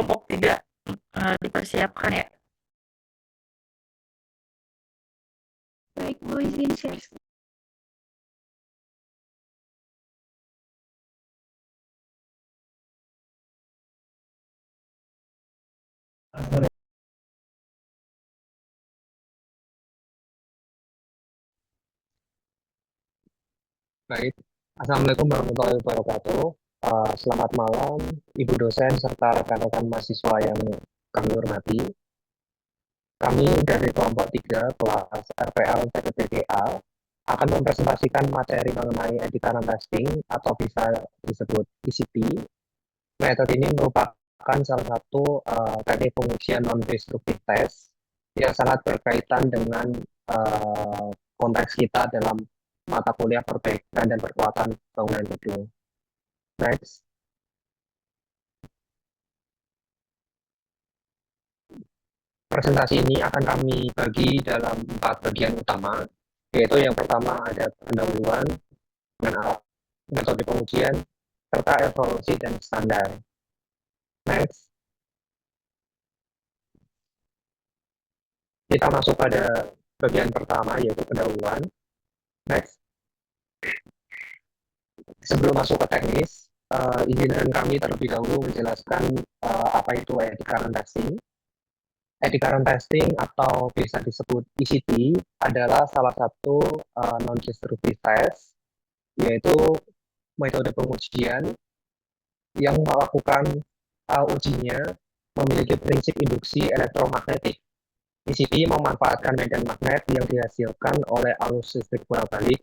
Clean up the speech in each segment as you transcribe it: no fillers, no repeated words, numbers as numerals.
kelompok 3 dipersiapkan ya. Baik, Bu izin share. Baik, Assalamualaikum warahmatullahi wabarakatuh. Selamat malam, Ibu dosen serta rekan-rekan mahasiswa yang kami hormati. Kami dari kelompok 3 kelas RPL TPPA akan mempresentasikan materi mengenai etika dan testing atau bisa disebut ECT. Metode ini merupakan salah satu teknik pengujian non-destructive test yang sangat berkaitan dengan konteks kita dalam mata kuliah perbaikan dan perkuatan bangunan gedung. Next. Presentasi ini akan kami bagi dalam 4 bagian utama, yaitu yang pertama ada pendahuluan dengan alat metode pengujian, serta evaluasi dan standar. Next. Kita masuk pada bagian pertama, yaitu pendahuluan. Next. Sebelum masuk ke teknis, izinkan kami terlebih dahulu menjelaskan apa itu etika dan testing. Etika dan testing atau bisa disebut ECT adalah salah satu non-destructive test, yaitu metode pengujian yang melakukan ujinya memiliki prinsip induksi elektromagnetik. ECT memanfaatkan medan magnet yang dihasilkan oleh arus listrik bolak-balik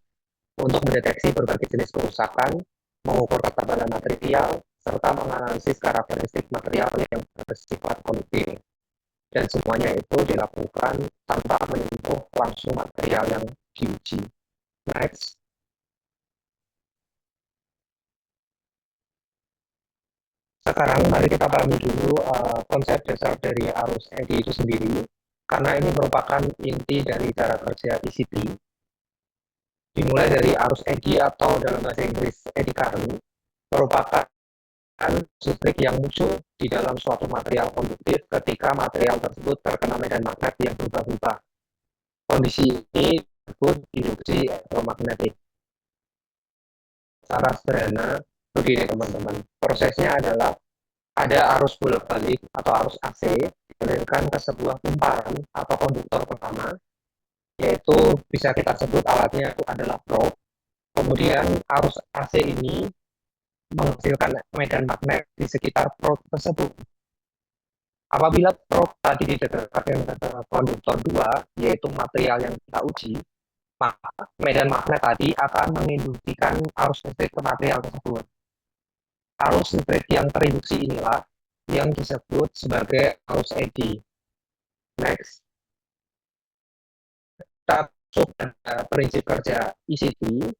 untuk mendeteksi berbagai jenis kerusakan, mengukur ketebalan material, serta menganalisis karakteristik material yang bersifat konduktif. Dan semuanya itu dilakukan tanpa menyentuh langsung material yang diuji. Next. Sekarang mari kita pahami dulu konsep dasar dari arus eddy itu sendiri, karena ini merupakan inti dari cara kerja ECT. Dimulai dari arus eddy atau dalam bahasa Inggris eddy current, merupakan listrik yang muncul di dalam suatu material konduktif ketika material tersebut terkena medan magnet yang berubah-ubah. Kondisi ini disebut induksi elektromagnetik. Secara sederhana, begini teman-teman, prosesnya adalah ada arus bolak-balik atau arus AC dialirkan ke sebuah kumparan atau konduktor pertama, yaitu bisa kita sebut alatnya itu adalah probe. Kemudian arus AC ini menghasilkan medan magnet di sekitar probe tersebut. Apabila probe tadi didekatkan ke konduktor 2, yaitu material yang kita uji, maka medan magnet tadi akan menginduksikan arus listrik ke material tersebut. Arus listrik yang terinduksi inilah yang disebut sebagai arus eddy. Next. Kita masuk pada prinsip kerja ECT.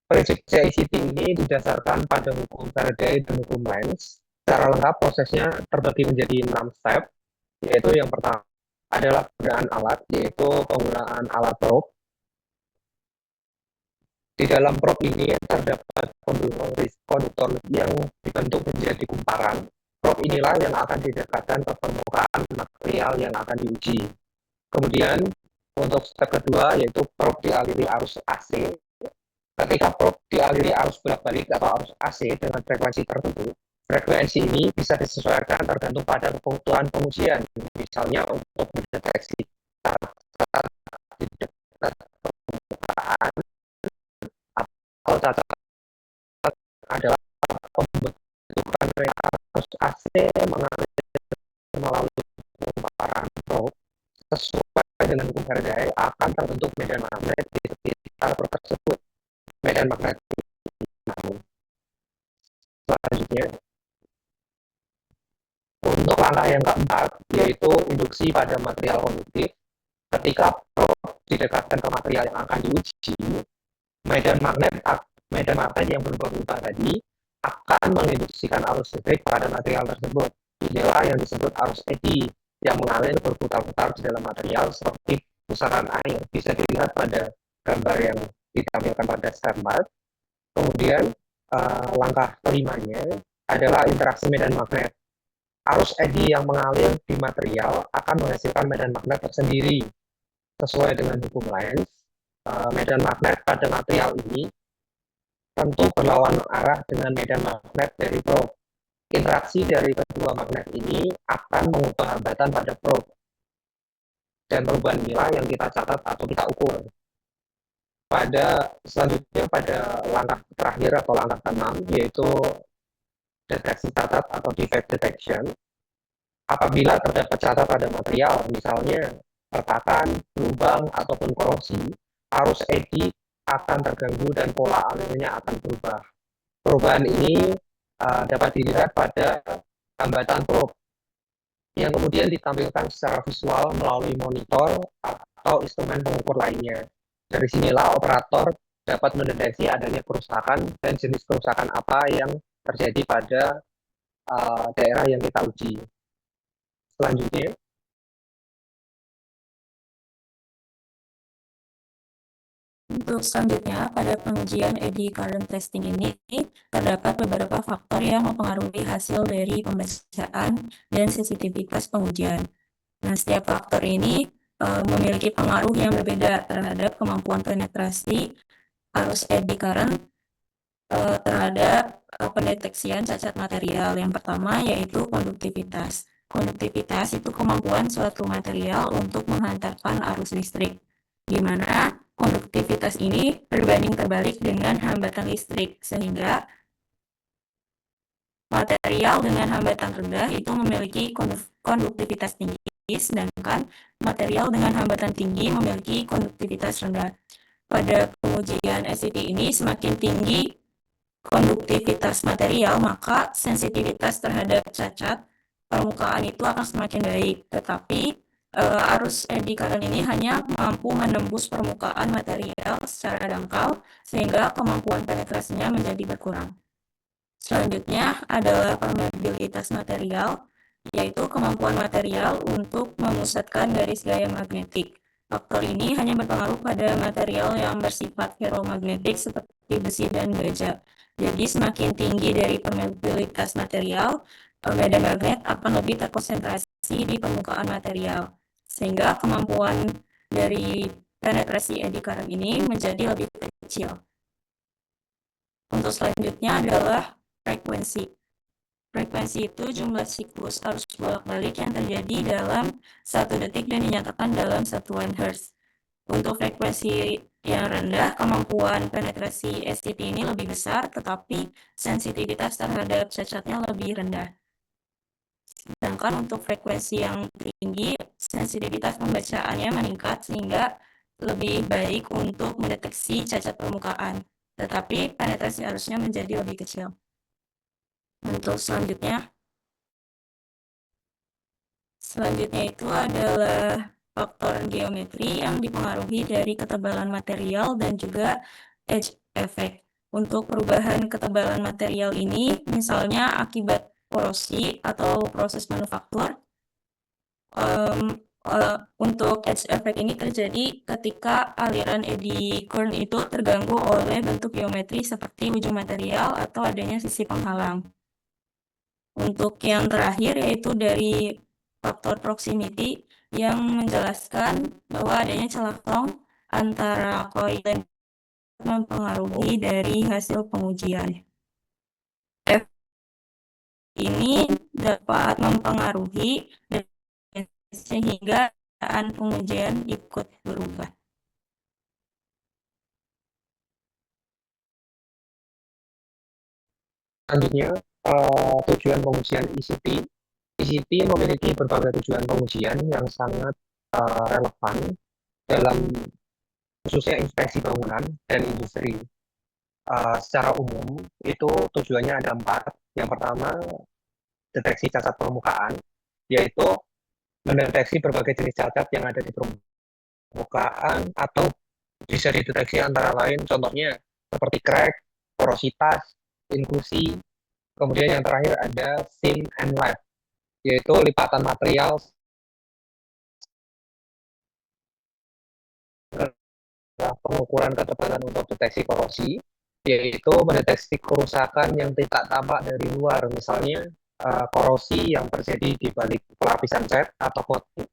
Prinsip kerja ECT ini didasarkan pada hukum Faraday dan hukum Lenz. Secara lengkap prosesnya terbagi menjadi 6 step, yaitu yang pertama adalah penggunaan alat, yaitu penggunaan alat probe. Di dalam probe ini terdapat konduktor yang dibentuk menjadi kumparan. Probe inilah yang akan didekatkan ke permukaan material yang akan diuji. Kemudian untuk step kedua yaitu probe dialiri arus AC. Ketika probe dialiri arus bolak-balik atau arus AC dengan frekuensi tertentu, frekuensi ini bisa disesuaikan tergantung pada kebutuhan pengujian. Misalnya untuk mendeteksi cacat di dekat permukaan atau cacat adalah pembentukan arus AC mengalir melalui kumparan probe sesuai dengan hukum Faraday akan terbentuk medan magnet di sekitar probe tersebut. Medan magnet selanjutnya untuk langkah yang keempat yaitu induksi pada material konduktif. Ketika probe didekatkan ke material yang akan diuji, medan magnet yang berubah-ubah tadi akan menginduksikan arus listrik pada material tersebut. Inilah yang disebut arus eddy yang mengalir berputar-putar di dalam material seperti pusaran air. Bisa dilihat pada gambar yang ditampilkan pada step 4. Kemudian langkah kelimanya adalah interaksi medan magnet. Arus eddy yang mengalir di material akan menghasilkan medan magnet tersendiri. Sesuai dengan hukum Lens, medan magnet pada material ini tentu berlawanan arah dengan medan magnet dari probe. Interaksi dari kedua magnet ini akan mengubah hambatan pada probe. Dan perubahan inilah yang kita catat atau kita ukur. Selanjutnya pada langkah terakhir atau langkah ke-6, yaitu deteksi catat atau defect detection. Apabila terdapat cacat pada material, misalnya retakan, lubang, ataupun korosi, arus eddy akan terganggu dan pola alirnya akan berubah. Perubahan ini dapat dilihat pada hambatan probe yang kemudian ditampilkan secara visual melalui monitor atau instrumen pengukur lainnya. Dari sinilah operator dapat mendeteksi adanya kerusakan dan jenis kerusakan apa yang terjadi pada daerah yang kita uji. Selanjutnya, Untuk selanjutnya, pada pengujian eddy current testing ini, terdapat beberapa faktor yang mempengaruhi hasil dari pembacaan dan sensitivitas pengujian. Nah, setiap faktor ini memiliki pengaruh yang berbeda terhadap kemampuan penetrasi arus eddy current terhadap pendeteksian cacat material. Yang pertama yaitu konduktivitas. Konduktivitas itu kemampuan suatu material untuk menghantarkan arus listrik, di mana konduktivitas ini berbanding terbalik dengan hambatan listrik, sehingga material dengan hambatan rendah itu memiliki konduktivitas tinggi, sedangkan material dengan hambatan tinggi memiliki konduktivitas rendah. Pada pengujian SCT ini, semakin tinggi konduktivitas material, maka sensitivitas terhadap cacat permukaan itu akan semakin baik. Tetapi arus eddy current ini hanya mampu menembus permukaan material secara dangkal, sehingga kemampuan penetrasinya menjadi berkurang. Selanjutnya adalah permeabilitas material, yaitu kemampuan material untuk memusatkan garis gaya magnetik. Faktor ini hanya berpengaruh pada material yang bersifat ferromagnetik seperti besi dan baja. Jadi semakin tinggi dari permeabilitas material, medan magnet akan lebih terkonsentrasi di permukaan material, sehingga kemampuan dari penetrasi eddy current ini menjadi lebih kecil. Untuk selanjutnya adalah frekuensi. Frekuensi itu jumlah siklus arus bolak-balik yang terjadi dalam 1 detik dan dinyatakan dalam satuan Hertz. Untuk frekuensi yang rendah, kemampuan penetrasi SCT ini lebih besar, tetapi sensitivitas terhadap cacatnya lebih rendah. Sedangkan untuk frekuensi yang tinggi, sensitivitas pembacaannya meningkat sehingga lebih baik untuk mendeteksi cacat permukaan, tetapi penetrasi arusnya menjadi lebih kecil. Untuk selanjutnya itu adalah faktor geometri yang dipengaruhi dari ketebalan material dan juga edge effect. Untuk perubahan ketebalan material ini, misalnya akibat korosi atau proses manufaktur, untuk edge effect ini terjadi ketika aliran eddy current itu terganggu oleh bentuk geometri seperti ujung material atau adanya sisi penghalang. Untuk yang terakhir yaitu dari faktor proximity yang menjelaskan bahwa adanya celah plong antara koil dan mempengaruhi dari hasil pengujian. Ini dapat mempengaruhi sehingga keadaan pengujian ikut berubah. Selanjutnya, tujuan pengujian ECT. ECT memiliki berbagai tujuan pengujian yang sangat relevan dalam khususnya inspeksi bangunan dan industri. Secara umum, itu tujuannya ada 4. Yang pertama, deteksi cacat permukaan, yaitu mendeteksi berbagai jenis cacat yang ada di permukaan atau bisa dideteksi antara lain contohnya seperti crack, porositas, inklusi. Kemudian yang terakhir ada seam and lap, yaitu lipatan material pengukuran ketebalan untuk deteksi korosi, yaitu mendeteksi kerusakan yang tidak tampak dari luar, misalnya korosi yang terjadi di balik pelapisan cat atau coating,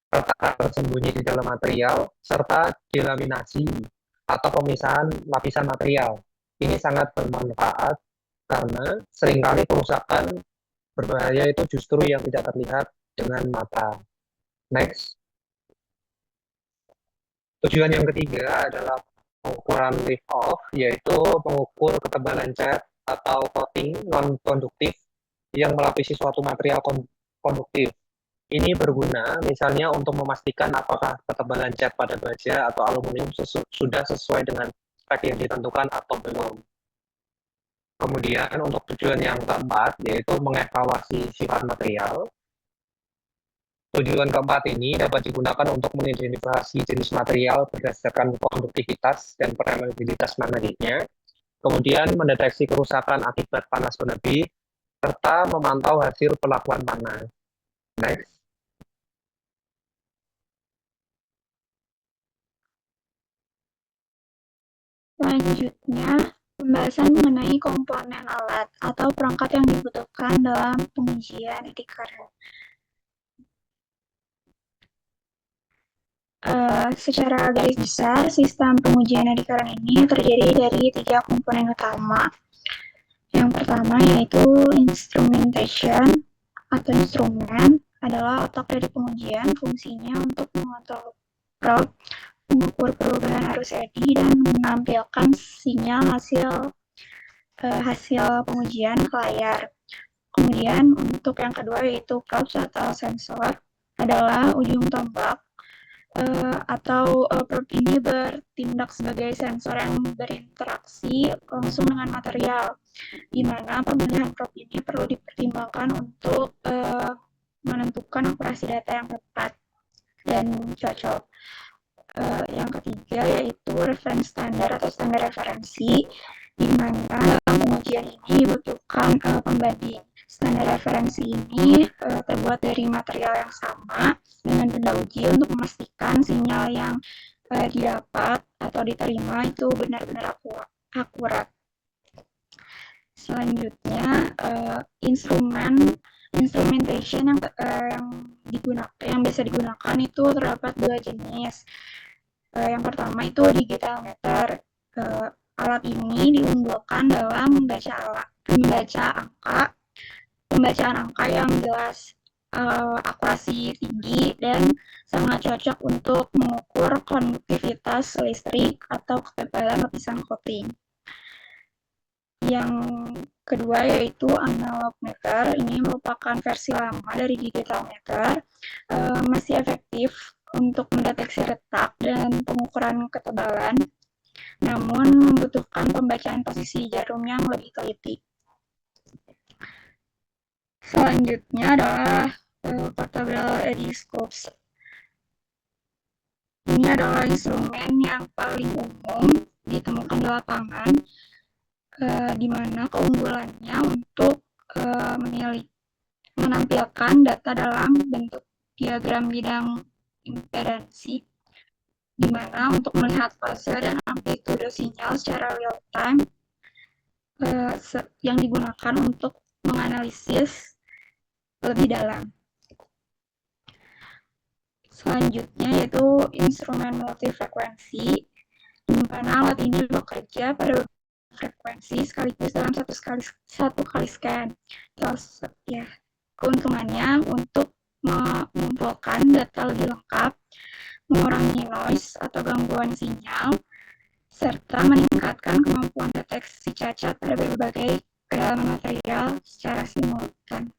retakan tersembunyi di dalam material, serta delaminasi atau pemisahan lapisan material. Ini sangat bermanfaat karena seringkali kerusakan berbahaya itu justru yang tidak terlihat dengan mata. Next. Tujuan yang ketiga adalah pengukuran lift off, yaitu mengukur ketebalan cat atau coating non-konduktif yang melapisi suatu material konduktif. Ini berguna misalnya untuk memastikan apakah ketebalan cat pada baja atau aluminium sudah sesuai dengan spek yang ditentukan atau belum. Kemudian untuk tujuan yang keempat, yaitu mengevaluasi sifat material. Tujuan keempat ini dapat digunakan untuk mengidentifikasi jenis material berdasarkan konduktivitas dan permeabilitas magnetiknya, kemudian mendeteksi kerusakan akibat panas berlebih, serta memantau hasil perlakuan panas. Next. Selanjutnya, pembahasan mengenai komponen alat atau perangkat yang dibutuhkan dalam pengujian e-karat. Secara garis besar, sistem pengujian e-karat ini terdiri dari 3 komponen utama. Yang pertama yaitu instrumentation atau instrumen adalah otak dari pengujian, fungsinya untuk mengontrol probe, mengukur perubahan arus eddy, dan menampilkan sinyal hasil pengujian ke layar. Kemudian untuk yang kedua yaitu probes atau sensor adalah ujung tombak probe ini bertindak sebagai sensor yang berinteraksi langsung dengan material, di mana pemilihan probe ini perlu dipertimbangkan untuk menentukan akurasi data yang tepat dan cocok. Yang ketiga yaitu reference standar atau standar referensi, di mana dalam pengujian ini dibutuhkan pembanding. Standar referensi ini terbuat dari material yang sama dengan benda uji untuk memastikan sinyal yang didapat atau diterima itu benar-benar akurat. Selanjutnya, instrumentation yang bisa digunakan itu terdapat 2 jenis. Yang pertama itu digital meter. Alat ini diunggulkan dalam pembacaan angka yang jelas, akurasi tinggi, dan sangat cocok untuk mengukur konduktivitas listrik atau ketebalan lapisan coating. Yang kedua yaitu analog meter. Ini merupakan versi lama dari digital meter, masih efektif untuk mendeteksi retak dan pengukuran ketebalan, namun membutuhkan pembacaan posisi jarum yang lebih teliti. Selanjutnya adalah portable eddy-scopes. Ini adalah instrumen yang paling umum ditemukan di lapangan, di mana keunggulannya untuk menampilkan data dalam bentuk diagram bidang impedansi, di mana untuk melihat fase dan amplitude sinyal secara real time yang digunakan untuk menganalisis lebih dalam. Selanjutnya yaitu instrumen multifrekuensi, di mana alat ini bekerja pada frekuensi sekaligus dalam satu kali scan. Terus ya, keuntungannya untuk mengumpulkan data lebih lengkap, mengurangi noise atau gangguan sinyal, serta meningkatkan kemampuan deteksi cacat pada berbagai kedalaman material secara simultan.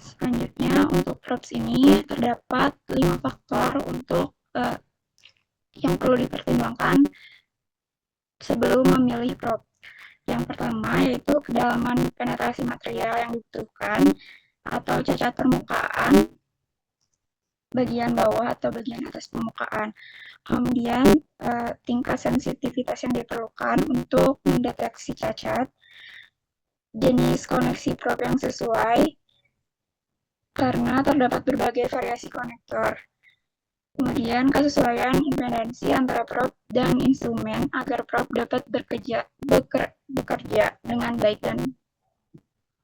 Selanjutnya, untuk probes ini terdapat 5 faktor untuk yang perlu dipertimbangkan sebelum memilih probe. Yang pertama yaitu kedalaman penetrasi material yang dibutuhkan atau cacat permukaan bagian bawah atau bagian atas permukaan. Kemudian tingkat sensitivitas yang diperlukan untuk mendeteksi cacat, jenis koneksi probe yang sesuai karena terdapat berbagai variasi konektor. Kemudian kesesuaian impedansi antara probe dan instrumen agar probe dapat bekerja dengan baik dan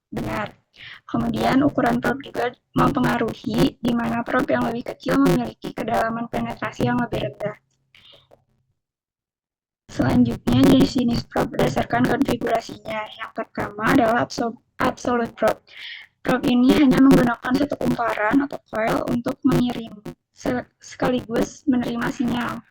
Benar. Kemudian ukuran probe juga mempengaruhi di mana probe yang lebih kecil memiliki kedalaman penetrasi yang lebih rendah. Selanjutnya, jenis-jenis probe berdasarkan konfigurasinya. Yang pertama adalah absolute probe. Probe ini hanya menggunakan satu kumparan atau coil untuk mengirim sekaligus menerima sinyal.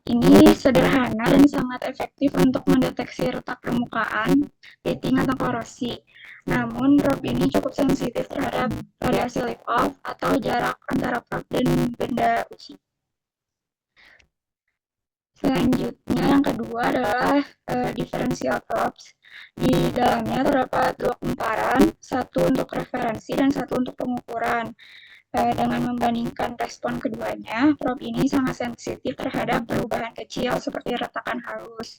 Ini sederhana dan sangat efektif untuk mendeteksi retak permukaan, pitting atau korosi. Namun, probe ini cukup sensitif terhadap variasi lift-off atau jarak antara probe dan benda uji. Selanjutnya, yang kedua adalah differential probes. Di dalamnya terdapat dua kumparan, satu untuk referensi dan satu untuk pengukuran. Dengan membandingkan respon keduanya, probe ini sangat sensitif terhadap perubahan kecil seperti retakan halus.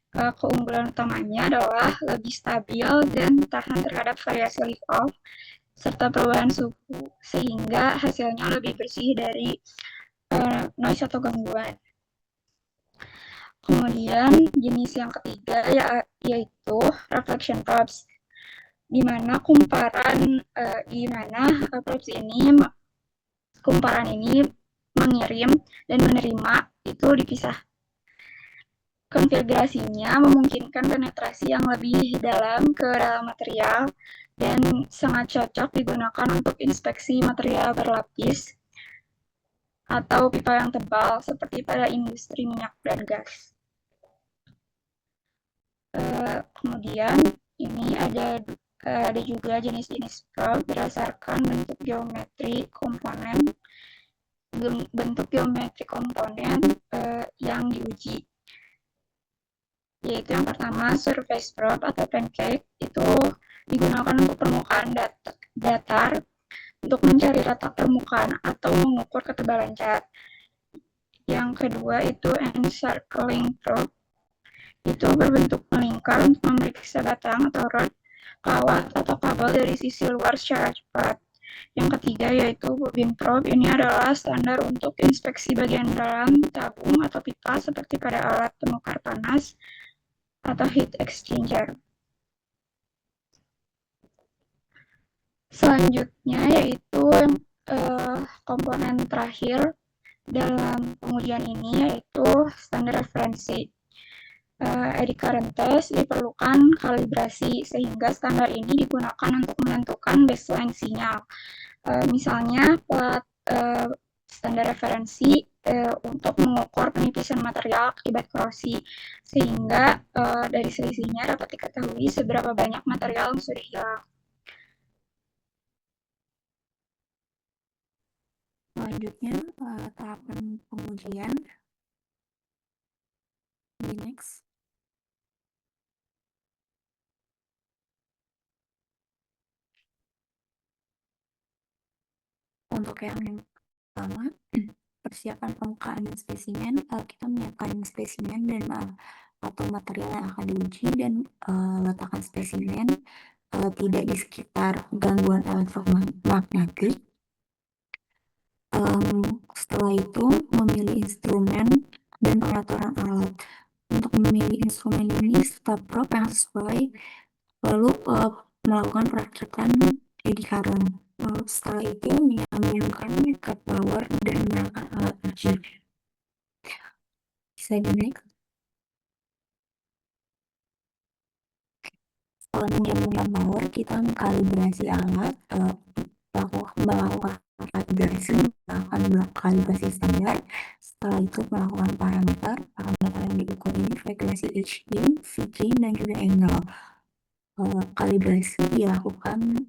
Keunggulan utamanya adalah lebih stabil dan tahan terhadap variasi lift-off serta perubahan suhu, sehingga hasilnya lebih bersih dari noise atau gangguan. Kemudian jenis yang ketiga yaitu reflection probes, di mana kumparan probes ini kumparan ini mengirim dan menerima itu dipisah. Konfigurasinya memungkinkan penetrasi yang lebih dalam ke dalam material dan sangat cocok digunakan untuk inspeksi material berlapis atau pipa yang tebal seperti pada industri minyak dan gas. Kemudian ini ada juga jenis-jenis probe berdasarkan bentuk geometri komponen yang diuji, yaitu yang pertama surface probe atau pancake. Itu digunakan untuk permukaan datar untuk mencari retak permukaan atau mengukur ketebalan cat. Yang kedua itu encircling probe, itu berbentuk melingkar untuk memeriksa batang atau rod, kawat atau kabel dari sisi luar secara cepat. Yang ketiga yaitu bobine probe. Ini adalah standar untuk inspeksi bagian dalam tabung atau pipa seperti pada alat penukar panas atau heat exchanger. Selanjutnya yaitu komponen terakhir dalam pengujian ini yaitu standar referensi. Eddy current test diperlukan kalibrasi sehingga standar ini digunakan untuk menentukan baseline sinyal. Misalnya plat standar referensi untuk mengukur penipisan material akibat korosi, sehingga dari selisihnya dapat diketahui seberapa banyak material yang sudah hilang. Selanjutnya, tahapan pengujian. Di next. Untuk yang pertama, persiapan pembukaan spesimen. Kita menyiapkan spesimen dan atau material yang akan diuji dan letakkan spesimen tidak di sekitar gangguan elektromagnetik. Setelah itu memilih instrumen dan pengaturan alat. Untuk memilih instrumen ini serta probe yang sesuai, lalu melakukan perakitan eddy current. Setelah itu menyambungkan cut power dan menggunakan alat uji. Bisa di next. Setelah menyambungkan power, kita mengkalibrasi alat, melakukan kalibrasi, melakukan kalibrasi standar. Setelah itu melakukan parameter yang diukur ini frekuensi H-in, V-gain, dan juga angle. Kalibrasi dilakukan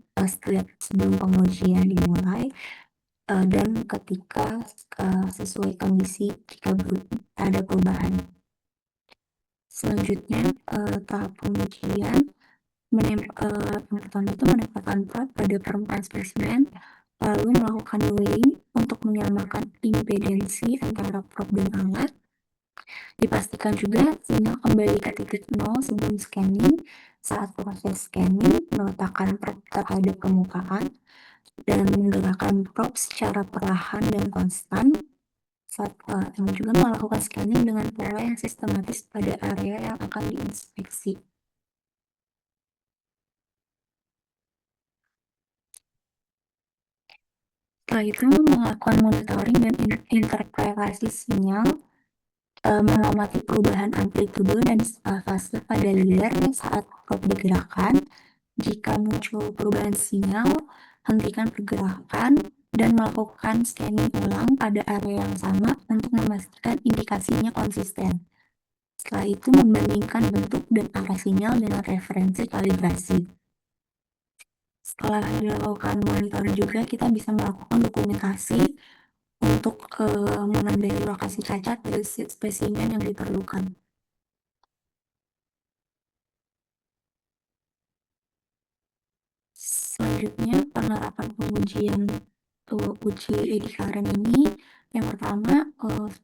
sebelum pengujian dimulai dan ketika sesuai kondisi jika ada perubahan. Selanjutnya tahap pengujian yang pertama itu menempatkan probe pada permukaan spesimen, lalu melakukan weighing untuk menyamakan impedensi antara probe dan alat. Dipastikan juga sinyal kembali ke titik 0 sebelum scanning. Saat proses scanning, meletakkan probe terhadap permukaan dan menggerakkan probe secara perlahan dan konstan. Yang juga melakukan scanning dengan pola yang sistematis pada area yang akan diinspeksi. Setelah itu, melakukan monitoring dan interpretasi sinyal, mengamati perubahan amplitudo dan fase pada layar saat probe digerakkan. Jika muncul perubahan sinyal, hentikan pergerakan dan melakukan scanning ulang pada area yang sama untuk memastikan indikasinya konsisten. Setelah itu, membandingkan bentuk dan arah sinyal dengan referensi kalibrasi. Setelah dilakukan monitoring juga, kita bisa melakukan dokumentasi untuk menandai lokasi cacat dari spesimen yang diperlukan. Selanjutnya, penerapan pengujian uji eddy current ini, yang pertama,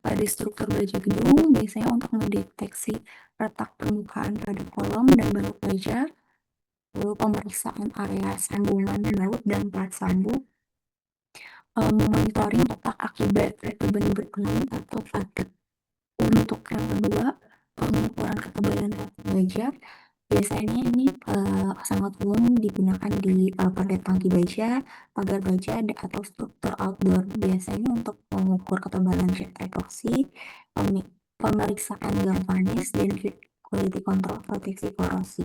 pada struktur baja gedung, biasanya untuk mendeteksi retak permukaan pada kolom dan baut baja, lalu pemeriksaan area sambungan baut dan plat sambung, memonitoring retak akibat retuban berkenan atau fatigue. Untuk yang kedua, pengukuran ketebalan retak baja, biasanya ini sangat umum digunakan di pada tangki baja, pagar baja, atau struktur outdoor. Biasanya untuk mengukur ketebalan cat epoxy, pemeriksaan galvanis, dan quality control proteksi korosi.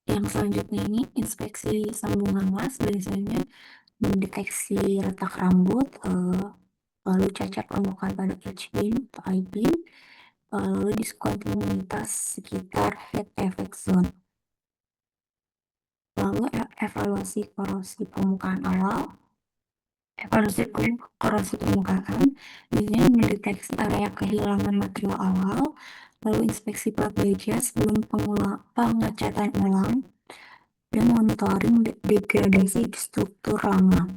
Yang selanjutnya ini inspeksi sambungan las, biasanya mendeteksi retak rambut, lalu cacat permukaan pada H-beam atau I-beam, lalu diskontinuitas sekitar heat effect zone. Lalu evaluasi korosi permukaan awal. Evaluasi korosi permukaan biasanya mendeteksi area kehilangan material awal, lalu inspeksi plat baja sebelum pengecatan ulang, dan monitoring degradasi struktur lama.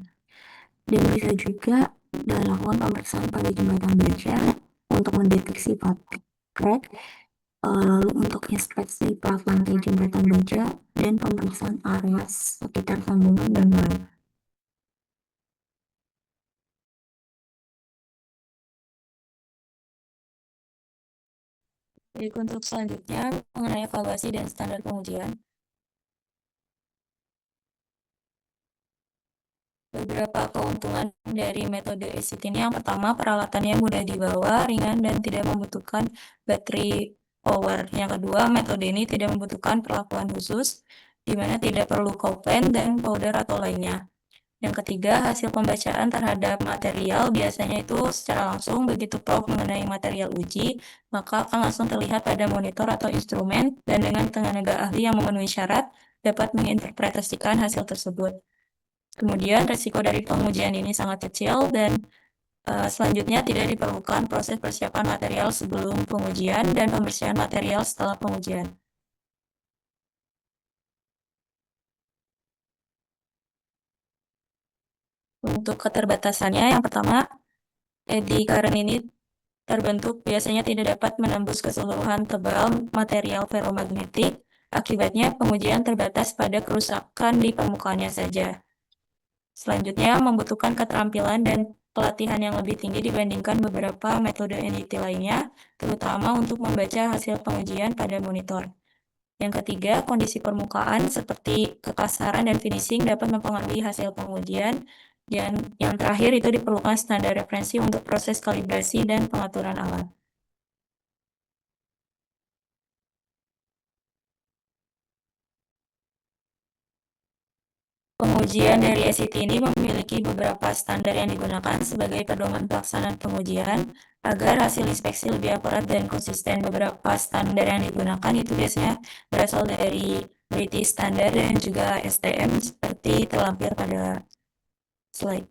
Dan bisa juga dilakukan pemeriksaan pada jembatan baja untuk mendeteksi fatigue crack, lalu untuk inspeksi plat lantai jembatan baja, dan pemeriksaan area sekitar sambungan dan baut. Jadi untuk selanjutnya mengenai evaluasi dan standar pengujian. Beberapa keuntungan dari metode ECT ini, yang pertama, peralatannya mudah dibawa, ringan, dan tidak membutuhkan baterai power. Yang kedua, metode ini tidak membutuhkan perlakuan khusus, di mana tidak perlu cold dan powder atau lainnya. Yang ketiga, hasil pembacaan terhadap material biasanya itu secara langsung. Begitu probe mengenai material uji, maka akan langsung terlihat pada monitor atau instrumen, dan dengan tenaga ahli yang memenuhi syarat dapat menginterpretasikan hasil tersebut. Kemudian resiko dari pengujian ini sangat kecil, dan selanjutnya tidak diperlukan proses persiapan material sebelum pengujian dan pembersihan material setelah pengujian. Untuk keterbatasannya, yang pertama, eddy current ini terbentuk biasanya tidak dapat menembus keseluruhan tebal material ferromagnetik. Akibatnya, pengujian terbatas pada kerusakan di permukaannya saja. Selanjutnya, membutuhkan keterampilan dan pelatihan yang lebih tinggi dibandingkan beberapa metode NDT lainnya, terutama untuk membaca hasil pengujian pada monitor. Yang ketiga, kondisi permukaan seperti kekasaran dan finishing dapat mempengaruhi hasil pengujian. Dan yang terakhir itu diperlukan standar referensi untuk proses kalibrasi dan pengaturan alat. Pengujian dari ECT ini memiliki beberapa standar yang digunakan sebagai pedoman pelaksanaan pengujian agar hasil inspeksi lebih akurat dan konsisten. Beberapa standar yang digunakan itu biasanya berasal dari British Standard dan juga STM seperti terlampir pada slide.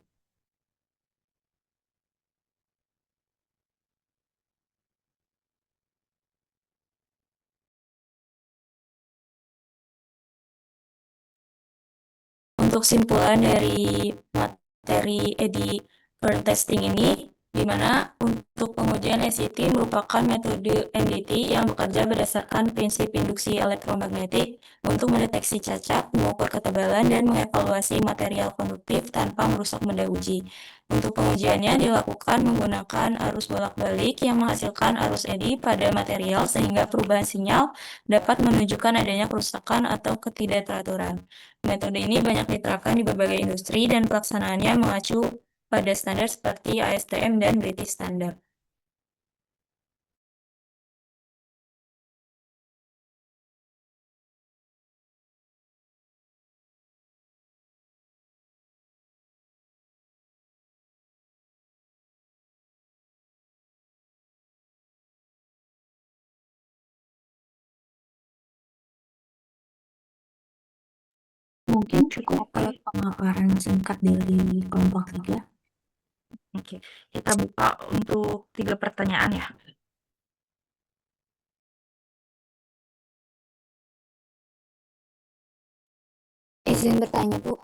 Untuk simpulan dari materi eddy current testing ini, di mana untuk pengujian SCT merupakan metode NDT yang bekerja berdasarkan prinsip induksi elektromagnetik untuk mendeteksi cacat, mengukur ketebalan, dan mengevaluasi material konduktif tanpa merusak benda uji. Untuk pengujiannya dilakukan menggunakan arus bolak-balik yang menghasilkan arus eddy pada material sehingga perubahan sinyal dapat menunjukkan adanya kerusakan atau ketidakteraturan. Metode ini banyak diterapkan di berbagai industri dan pelaksanaannya mengacu pada standar seperti ASTM dan British Standard. Mungkin cukup pemaparan singkat dari kelompok 3. Oke, kita buka untuk 3 pertanyaan ya. Izin bertanya, Bu.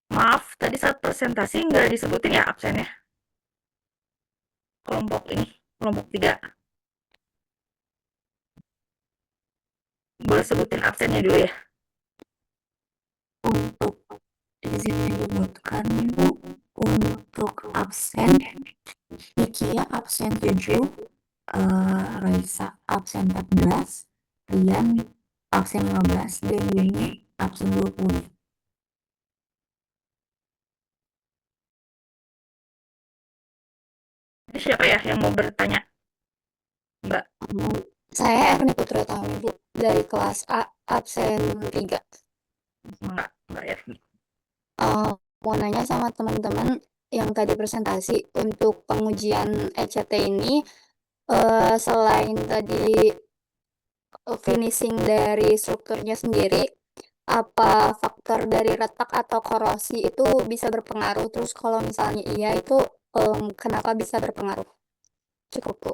Maaf, tadi saat presentasi nggak disebutin ya absennya. Kelompok 3. Boleh sebutin absennya dulu ya. Untuk izin menyebutkan, Bu, untuk absen Nikia absen 7, Raisa absen 14, Rian absen 15, dan Yuni absen 20. Ini siapa ya yang mau bertanya? Mbak. Saya Erni Putra Tami, Bu, dari kelas A absen 3. Mbak ya. Mau nanya sama teman-teman yang tadi presentasi untuk pengujian ECT ini, selain tadi finishing dari strukturnya sendiri, apa faktor dari retak atau korosi itu bisa berpengaruh? Terus kalau misalnya iya itu kenapa bisa berpengaruh? Cukup, Bu.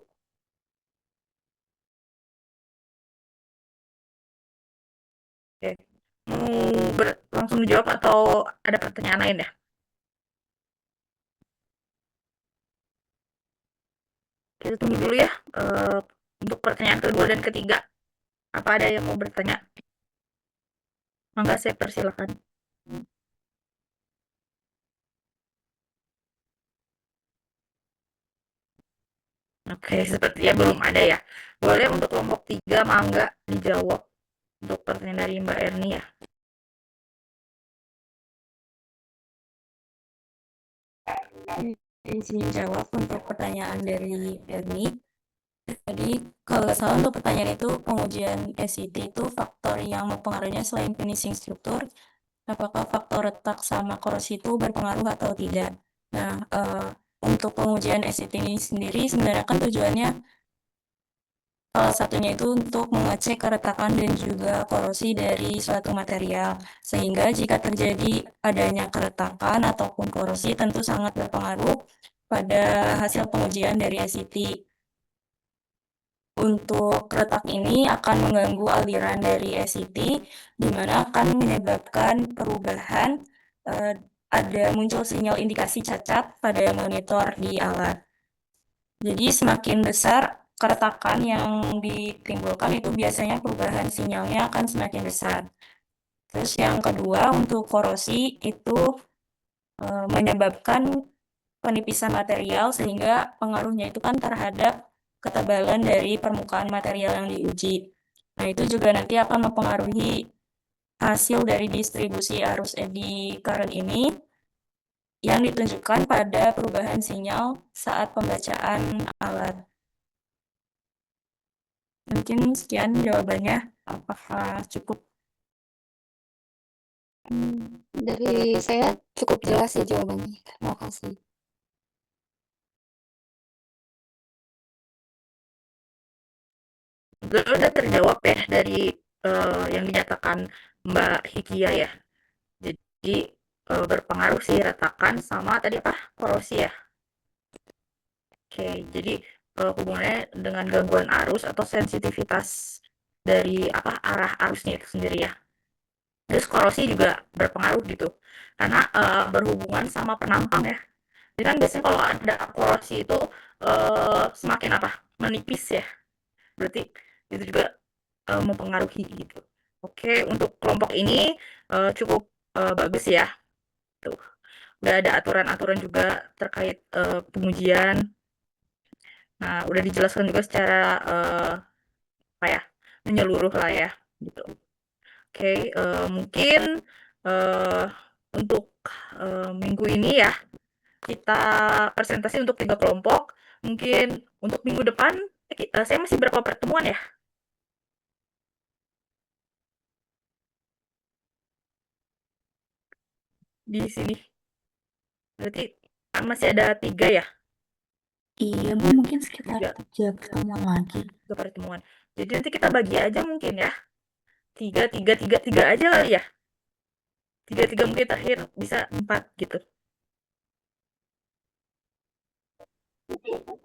Oke. Mau langsung dijawab atau ada pertanyaan lain ya? Kita tunggu dulu ya untuk pertanyaan kedua dan ketiga. Apa ada yang mau bertanya? Mangga, saya persilakan. Oke, sepertinya belum ada ya. Boleh untuk kelompok 3, mangga dijawab untuk pertanyaan dari Mbak Erni ya. Izin jawab untuk pertanyaan dari Erni. Jadi kalau nggak salah untuk pertanyaan itu pengujian SCT itu faktor yang mempengaruhinya selain finishing struktur, apakah faktor retak sama korosi itu berpengaruh atau tidak? Nah, untuk pengujian SCT ini sendiri sebenarnya kan tujuannya salah satunya itu untuk mengecek keretakan dan juga korosi dari suatu material. Sehingga jika terjadi adanya keretakan ataupun korosi tentu sangat berpengaruh pada hasil pengujian dari SCT. Untuk retak ini akan mengganggu aliran dari SCT, di mana akan menyebabkan perubahan ada muncul sinyal indikasi cacat pada monitor di alat. Jadi semakin besar keretakan yang ditimbulkan itu biasanya perubahan sinyalnya akan semakin besar. Terus yang kedua untuk korosi itu menyebabkan penipisan material sehingga pengaruhnya itu kan terhadap ketebalan dari permukaan material yang diuji. Nah, itu juga nanti akan mempengaruhi hasil dari distribusi arus eddy current ini yang ditunjukkan pada perubahan sinyal saat pembacaan alat. Mungkin sekian jawabannya. Apakah cukup? Dari saya cukup jelas sih jawabannya. Terima kasih. Udah terjawab ya dari yang dinyatakan Mbak Hikia ya. Jadi berpengaruh sih retakan sama tadi apa korosi ya. Oke, jadi hubungannya dengan gangguan arus atau sensitivitas dari apa arah arusnya itu sendiri ya. Terus korosi juga berpengaruh gitu, karena berhubungan sama penampang ya. Jadi kan biasanya kalau ada korosi itu semakin apa? Menipis ya. Berarti itu juga mempengaruhi gitu. Oke, untuk kelompok ini cukup bagus ya. Tuh, nggak ada aturan-aturan juga terkait pengujian. Nah, udah dijelaskan juga secara apa ya, menyeluruh lah ya, gitu. Oke, mungkin eh, untuk minggu ini ya kita presentasi untuk 3 kelompok. Mungkin untuk minggu depan saya masih berapa pertemuan ya di sini? Berarti masih ada 3 ya? Iya, Bu, mungkin sekitar 3, 3 pertemuan lagi. 3 pertemuan. Jadi nanti kita bagi aja mungkin ya. 3, 3, 3, 3 aja kali ya. 3, 3 mungkin terakhir bisa 4 gitu.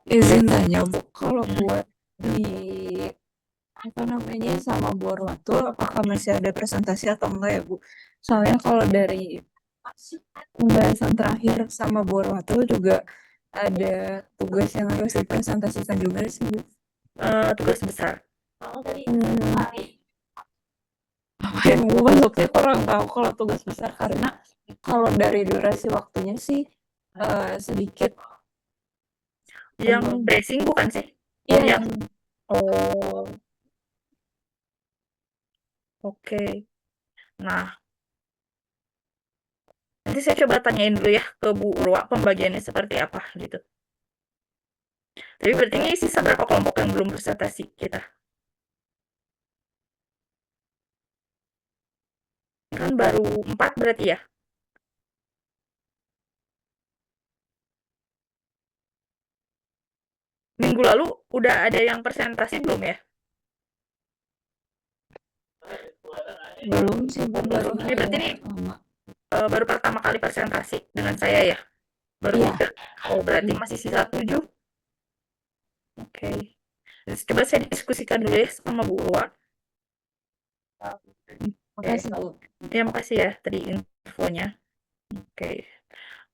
Izin tanya, Bu, kalau buat di apa namanya sama Borwatul, apakah masih ada presentasi atau enggak ya, Bu? Soalnya kalau dari pembahasan terakhir sama Borwatul juga ada tugas yang harus dipresentasikan juga sih, Bu. Tugas besar. Apa yang Bu bentuknya kurang tahu kalau tugas besar karena kalau dari durasi waktunya sih sedikit. Yang bracing bukan sih? Iya, Yang oh, oke. Nah, nanti saya coba tanyain dulu ya ke Bu Urwa pembagiannya seperti apa gitu. Tapi berarti ini sisa berapa kelompok yang belum presentasi kita? Kan baru 4 berarti ya? Minggu lalu udah ada yang presentasi belum ya? belum sih, Bu, baru Ini berarti ini lama. baru pertama kali presentasi dengan saya ya? Baru Iya. 3. Oh, berarti masih sisa 7. Oke. Coba saya diskusikan dulu ya sama Bu Urwa. Makasih, Bu. Ya, makasih ya tadi infonya. Oke.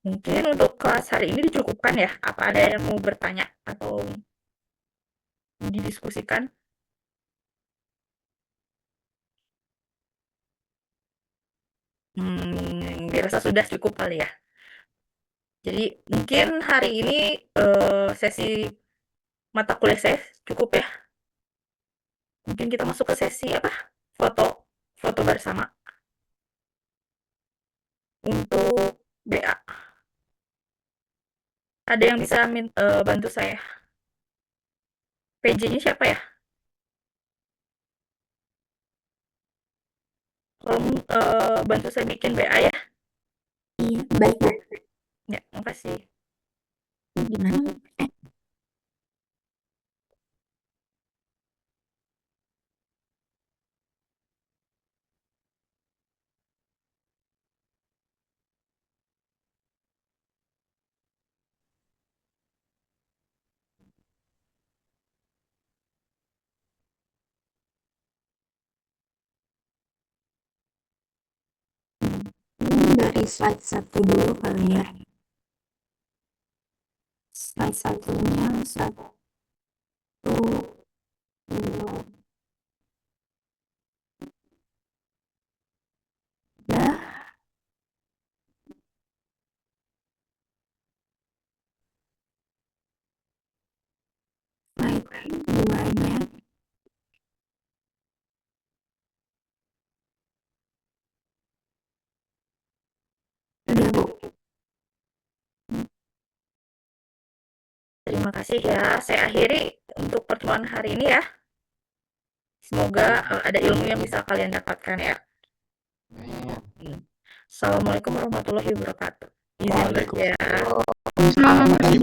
Mungkin untuk kelas hari ini dicukupkan ya? Apa ada yang mau bertanya atau didiskusikan? Dirasa sudah cukup kali ya. Jadi mungkin hari ini sesi mata kuliah saya cukup ya. Mungkin kita masuk ke sesi apa? Foto bersama untuk BA. Ada yang bisa bantu saya? PJ-nya siapa ya? Tolong bantu saya bikin BA ya. Iya, baik, Bu. Ya, makasih. Gimana? Dari slide 1 dulu kali ya. Slide 1-nya 1, 2, 3. Slide 2-nya. Udah, Bu. Terima kasih ya. Saya akhiri untuk pertemuan hari ini ya. Semoga ada ilmu yang bisa kalian dapatkan ya. Assalamualaikum warahmatullahi wabarakatuh. Izin ya. Terima kasih.